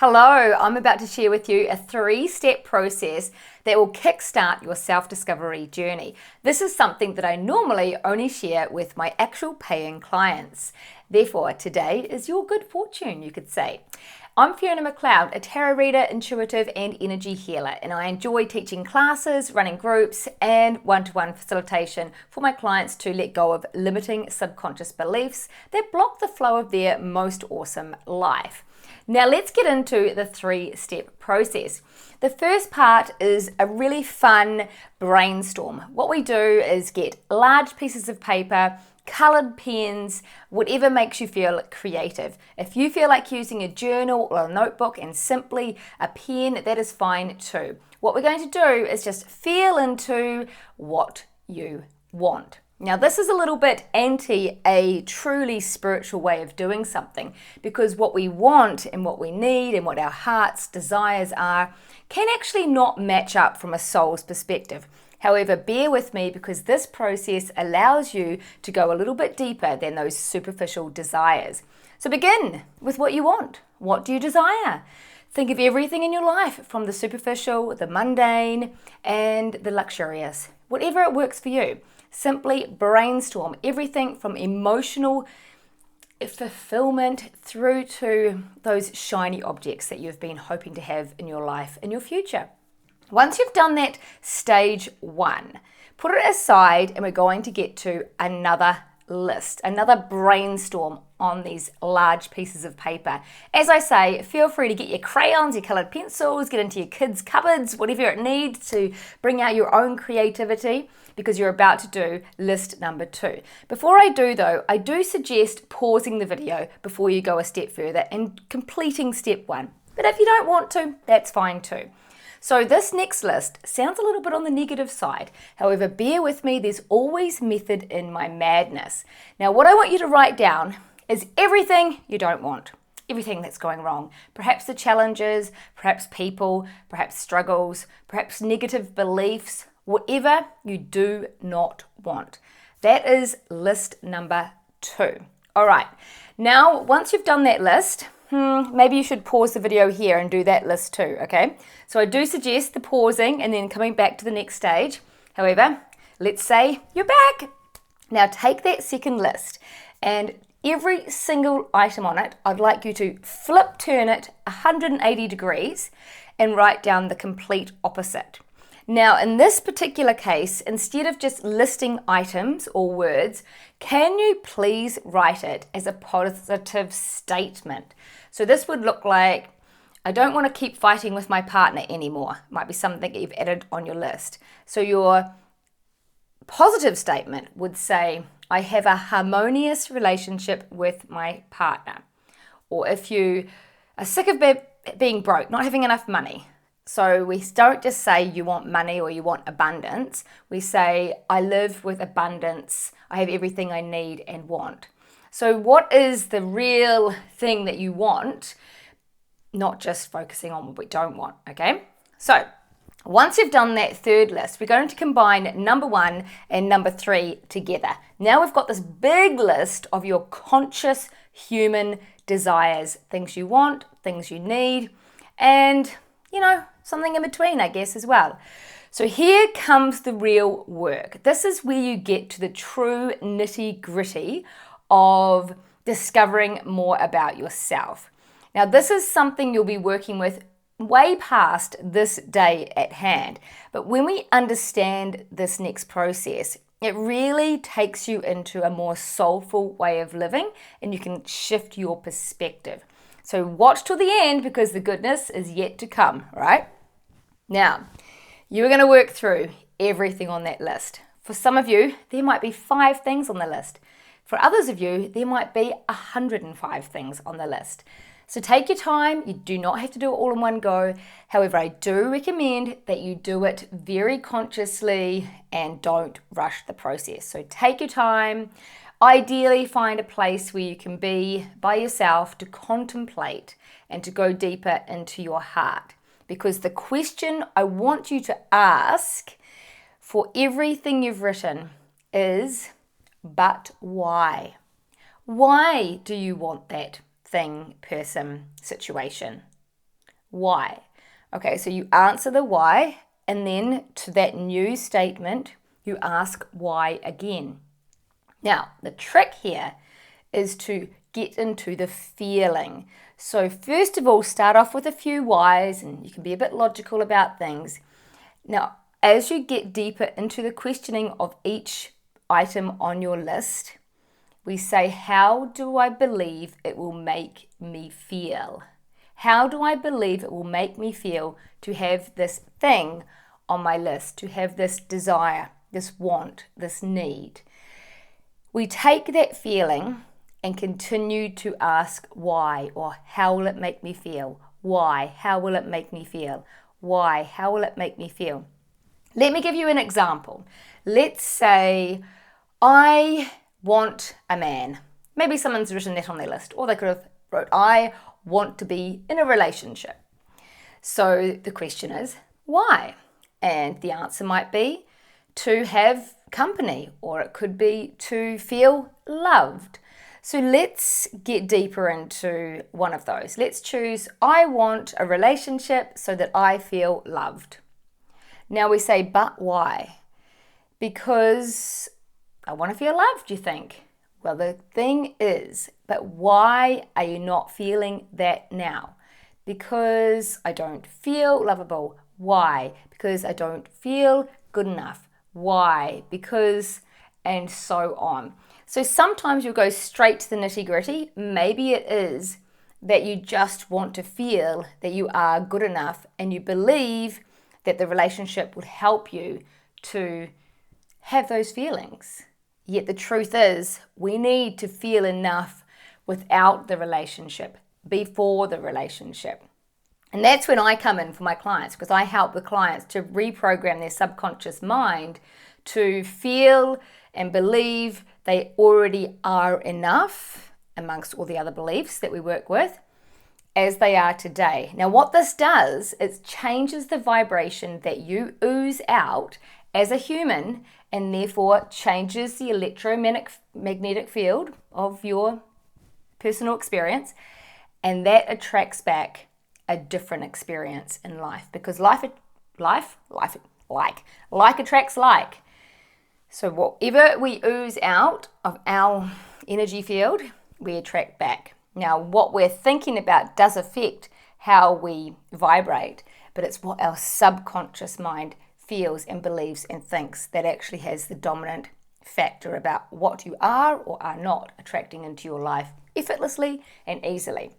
Hello, I'm about to share with you a 3-step process that will kickstart your self-discovery journey. This is something that I normally only share with my actual paying clients. Therefore, today is your good fortune, you could say. I'm Fiona McLeod, a tarot reader, intuitive and energy healer, and I enjoy teaching classes, running groups and one-to-one facilitation for my clients to let go of limiting subconscious beliefs that block the flow of their most awesome life. Now let's get into the 3-step process. The first part is a really fun brainstorm. What we do is get large pieces of paper, colored pens, whatever makes you feel creative. If you feel like using a journal or a notebook and simply a pen, that is fine too. What we're going to do is just feel into what you want. Now this is a little bit anti a truly spiritual way of doing something, because what we want and what we need and what our heart's desires are can actually not match up from a soul's perspective. However, bear with me because this process allows you to go a little bit deeper than those superficial desires. So begin with what you want. What do you desire? Think of everything in your life, from the superficial, the mundane, and the luxurious. Whatever it works for you. Simply brainstorm everything from emotional fulfillment through to those shiny objects that you've been hoping to have in your life in your future. Once you've done that, stage 1, put it aside and we're going to get to another list, another brainstorm on these large pieces of paper. As I say, feel free to get your crayons, your colored pencils, get into your kids' cupboards, whatever it needs to bring out your own creativity, because you're about to do list number 2. Before I do though, I do suggest pausing the video before you go a step further and completing step 1. But if you don't want to, that's fine too. So this next list sounds a little bit on the negative side. However, bear with me, there's always method in my madness. Now, what I want you to write down is everything you don't want, everything that's going wrong. Perhaps the challenges, perhaps people, perhaps struggles, perhaps negative beliefs, whatever you do not want. That is list number 2. All right, now once you've done that list, maybe you should pause the video here and do that list too, okay? So I do suggest the pausing and then coming back to the next stage. However, let's say you're back. Now take that second list and every single item on it, I'd like you to turn it 180 degrees and write down the complete opposite. Now, in this particular case, instead of just listing items or words, can you please write it as a positive statement? So this would look like, I don't want to keep fighting with my partner anymore. Might be something that you've added on your list. So your positive statement would say, I have a harmonious relationship with my partner. Or if you are sick of being broke, not having enough money. So we don't just say you want money or you want abundance. We say, I live with abundance. I have everything I need and want. So what is the real thing that you want? Not just focusing on what we don't want, okay? So once you've done that third list, we're going to combine number 1 and number 3 together. Now we've got this big list of your conscious human desires, things you want, things you need, and something in between, I guess, as well. So here comes the real work. This is where you get to the true nitty-gritty of discovering more about yourself. Now, this is something you'll be working with way past this day at hand. But when we understand this next process, it really takes you into a more soulful way of living and you can shift your perspective. So watch till the end because the goodness is yet to come, right? Now, you're going to work through everything on that list. For some of you, there might be 5 things on the list. For others of you, there might be 105 things on the list. So take your time. You do not have to do it all in one go. However, I do recommend that you do it very consciously and don't rush the process. So take your time. Ideally, find a place where you can be by yourself to contemplate and to go deeper into your heart. Because the question I want you to ask for everything you've written is, but why? Why do you want that thing, person, situation? Why? Okay, so you answer the why, and then to that new statement, you ask why again. Now, the trick here is to get into the feeling. So first of all, start off with a few whys, and you can be a bit logical about things. Now, as you get deeper into the questioning of each item on your list, we say, how do I believe it will make me feel? How do I believe it will make me feel to have this thing on my list, to have this desire, this want, this need? We take that feeling and continue to ask why, or how will it make me feel? Why? How will it make me feel? Why? How will it make me feel? Let me give you an example. Let's say I want a man. Maybe someone's written that on their list, or they could have wrote, I want to be in a relationship. So the question is, why? And the answer might be to have company, or it could be to feel loved. So let's get deeper into one of those. Let's choose, I want a relationship so that I feel loved. Now we say, but why? Because I want to feel loved, you think? Well, the thing is, but why are you not feeling that now? Because I don't feel lovable. Why? Because I don't feel good enough. Why? Because, and so on. So sometimes you'll go straight to the nitty-gritty. Maybe it is that you just want to feel that you are good enough, and you believe that the relationship would help you to have those feelings. Yet the truth is, we need to feel enough without the relationship, before the relationship. And that's when I come in for my clients, because I help the clients to reprogram their subconscious mind to feel and believe they already are enough, amongst all the other beliefs that we work with, as they are today. Now, what this does is changes the vibration that you ooze out as a human, and therefore changes the electromagnetic field of your personal experience, and that attracts back a different experience in life, because like attracts like. So whatever we ooze out of our energy field, we attract back. Now, what we're thinking about does affect how we vibrate, but it's what our subconscious mind feels and believes and thinks that actually has the dominant factor about what you are or are not attracting into your life effortlessly and easily.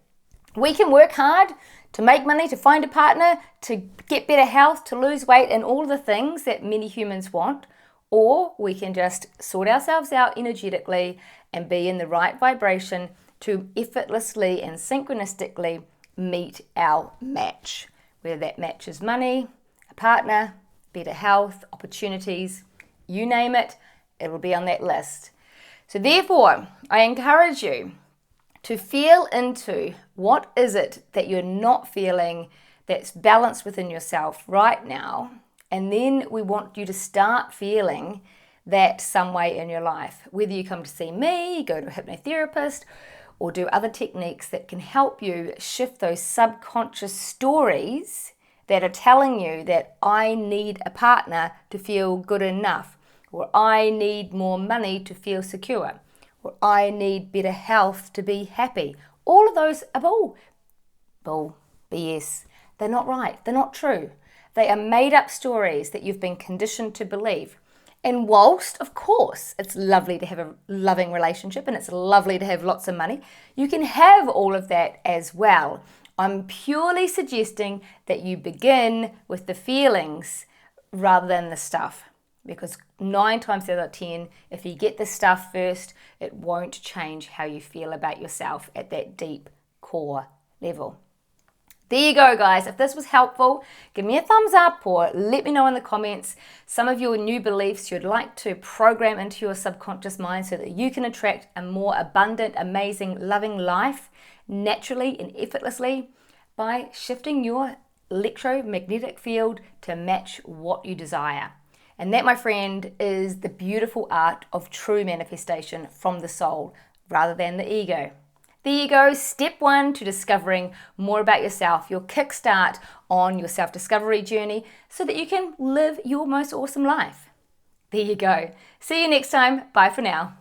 We can work hard to make money, to find a partner, to get better health, to lose weight, and all the things that many humans want, or we can just sort ourselves out energetically and be in the right vibration to effortlessly and synchronistically meet our match, whether that match is money, a partner, better health, opportunities, you name it, it will be on that list. So therefore, I encourage you to feel into what is it that you're not feeling that's balanced within yourself right now, and then we want you to start feeling that some way in your life. Whether you come to see me, go to a hypnotherapist, or do other techniques that can help you shift those subconscious stories that are telling you that I need a partner to feel good enough, or I need more money to feel secure, or I need better health to be happy. All of those are bull, BS. They're not right. They're not true. They are made up stories that you've been conditioned to believe. And whilst, of course, it's lovely to have a loving relationship and it's lovely to have lots of money, you can have all of that as well. I'm purely suggesting that you begin with the feelings rather than the stuff, because 9 times out of 10, if you get the stuff first, it won't change how you feel about yourself at that deep core level. There you go, guys. If this was helpful, give me a thumbs up or let me know in the comments some of your new beliefs you'd like to program into your subconscious mind so that you can attract a more abundant, amazing, loving life naturally and effortlessly by shifting your electromagnetic field to match what you desire. And that, my friend, is the beautiful art of true manifestation from the soul rather than the ego. There you go, step 1 to discovering more about yourself, your kickstart on your self-discovery journey so that you can live your most awesome life. There you go. See you next time. Bye for now.